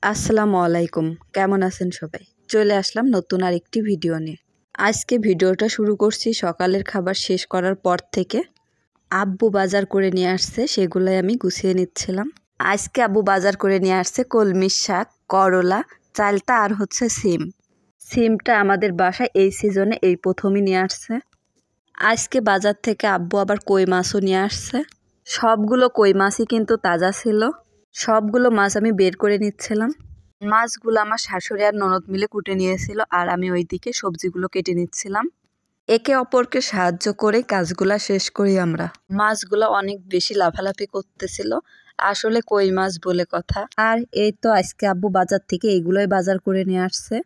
আসসালামু আলাইকুম, কেমন আছেন সবাই? চলে আসলাম নতুন আরেকটি ভিডিও নিয়ে। আজকে ভিডিওটা শুরু করছি সকালের খাবার শেষ করার পর থেকে। আব্বু বাজার করে নিয়ে আসছে, সেগুলাই আমি গুছিয়ে নিচ্ছিলাম। আজকে আব্বু বাজার করে নিয়ে আসছে কলমির শাক, করলা, চালতা আর হচ্ছে সিম। সিমটা আমাদের বাসায় এই সিজনে এই প্রথমই নিয়ে আসছে। আজকে বাজার থেকে আব্বু আবার কই মাছও নিয়ে আসছে। সবগুলো কই মাছই কিন্তু তাজা ছিল। সবগুলো মাছ আমি বের করে নিচ্ছিলাম। মাছগুলো আমার শাশুড়ি আর ননদ মিলে কুটে নিয়েছিল, আর আমি ওইদিকে সবজিগুলো কেটে নিচ্ছিলাম। একে অপরকে সাহায্য করে কাজগুলা শেষ করি আমরা। মাছগুলো অনেক বেশি লাফালাফি করতেছিল, আসলে কই মাছ বলে কথা। আর এই তো আজকে আব্বু বাজার থেকে এইগুলোই বাজার করে নিয়ে আসছে।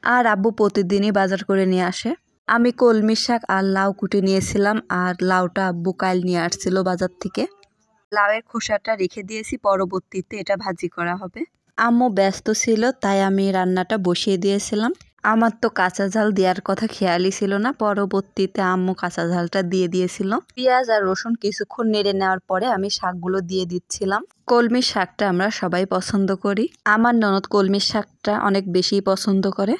আর আব্বু প্রতিদিনই বাজার করে নিয়ে আসে। আমি কলমি শাক আর লাউ কুটে নিয়েছিলাম, আর লাউটা আব্বু কাল নিয়ে আসছিল বাজার থেকে। লাউয়ের খোসাটা রেখে দিয়েছি, পরবর্তীতে এটা ভাজি করা হবে। আম্মু ব্যস্ত ছিল, তাই আমি রান্নাটা বসিয়ে দিয়েছিলাম। আমার তো কাঁচা ঝাল দেওয়ার কথা খেয়ালই ছিল না, পরবর্তীতে আম্মু কাঁচা ঝালটা দিয়ে দিয়েছিল। পেঁয়াজ আর রসুন কিছুক্ষণ নেড়ে নেওয়ার পরে আমি শাকগুলো দিয়ে দিচ্ছিলাম। কলমির শাকটা আমরা সবাই পছন্দ করি। আমার ননদ কলমির শাকটা অনেক বেশি পছন্দ করে।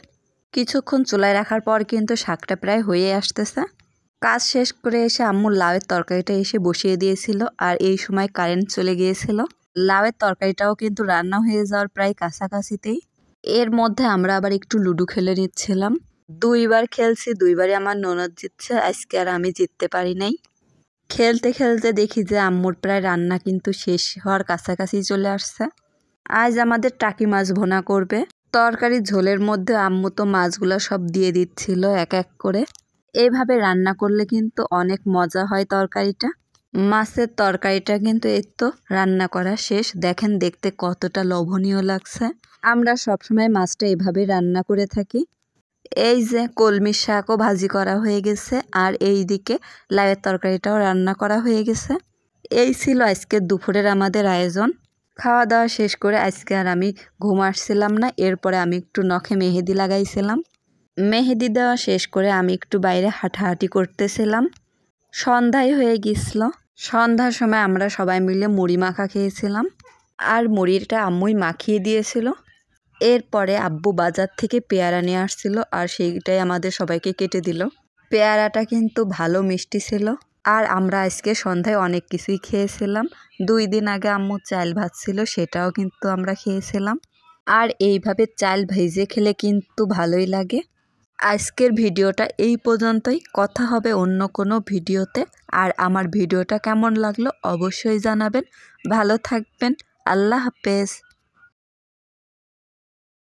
কিছুক্ষণ চুলায় রাখার পর কিন্তু শাকটা প্রায় হয়ে আসতেছে। কাজ শেষ করে এসে আম্মু লাউয়ের তরকারিটা এসে বসিয়ে দিয়েছিল, আর এই সময় কারেন্ট চলে গিয়েছিল। লাউয়ের তরকারিটাও কিন্তু রান্না হয়ে যাওয়ার প্রায় কাছাকাছিতেই। এর মধ্যে আমরা আবার একটু লুডো খেলে নিচ্ছিলাম। 2বার খেলছি, 2বারই আমার ননদ জিতছে, আজকে আর আমি জিততে পারি নাই। খেলতে খেলতে দেখি যে আম্মুর প্রায় রান্না কিন্তু শেষ হওয়ার কাছাকাছি চলে আসছে। আজ আমাদের টাকি মাছ ভুনা করবে। তরকারি ঝোলের মধ্যে আম্মু তো মাছগুলো সব দিয়ে দিচ্ছিল এক এক করে। এইভাবে রান্না করলে কিন্তু অনেক মজা হয় তরকারিটা। মাছের তরকারিটা কিন্তু এই তো রান্না করা শেষ। দেখেন দেখতে কতটা লোভনীয় লাগছে। আমরা সবসময় মাছটা এভাবে রান্না করে থাকি। এই যে কলমির শাকও ভাজি করা হয়ে গেছে, আর এই দিকে লাউয়ের তরকারিটাও রান্না করা হয়ে গেছে। এই ছিল আজকে দুপুরের আমাদের আয়োজন। খাওয়া দাওয়া শেষ করে আজকে আর আমি ঘুম আসছিলাম না। এরপরে আমি একটু নখে মেহেদি লাগাইছিলাম। মেহেদি দেওয়া শেষ করে আমি একটু বাইরে হাঁটাহাঁটি করতেছিলাম। সন্ধ্যায় হয়ে গেছিল। সন্ধ্যার সময় আমরা সবাই মিলে মুড়ি মাখা খেয়েছিলাম, আর মুড়িটা আম্মুই মাখিয়ে দিয়েছিল। এরপরে আব্বু বাজার থেকে পেয়ারা নিয়ে আসছিল, আর সেইটাই আমাদের সবাইকে কেটে দিল। পেয়ারাটা কিন্তু ভালো মিষ্টি ছিল। আর আমরা আজকে সন্ধ্যায় অনেক কিছুই খেয়েছিলাম। 2 দিন আগে আম্মু চাল ভাজছিল, সেটাও কিন্তু আমরা খেয়েছিলাম। আর এইভাবে চাল ভেজে খেলে কিন্তু ভালোই লাগে। আজকের ভিডিওটা এই পর্যন্তই। কথা হবে অন্য কোনো ভিডিওতে। আর আমার ভিডিওটা কেমন লাগলো অবশ্যই জানাবেন। ভালো থাকবেন। আল্লাহ হাফেজ।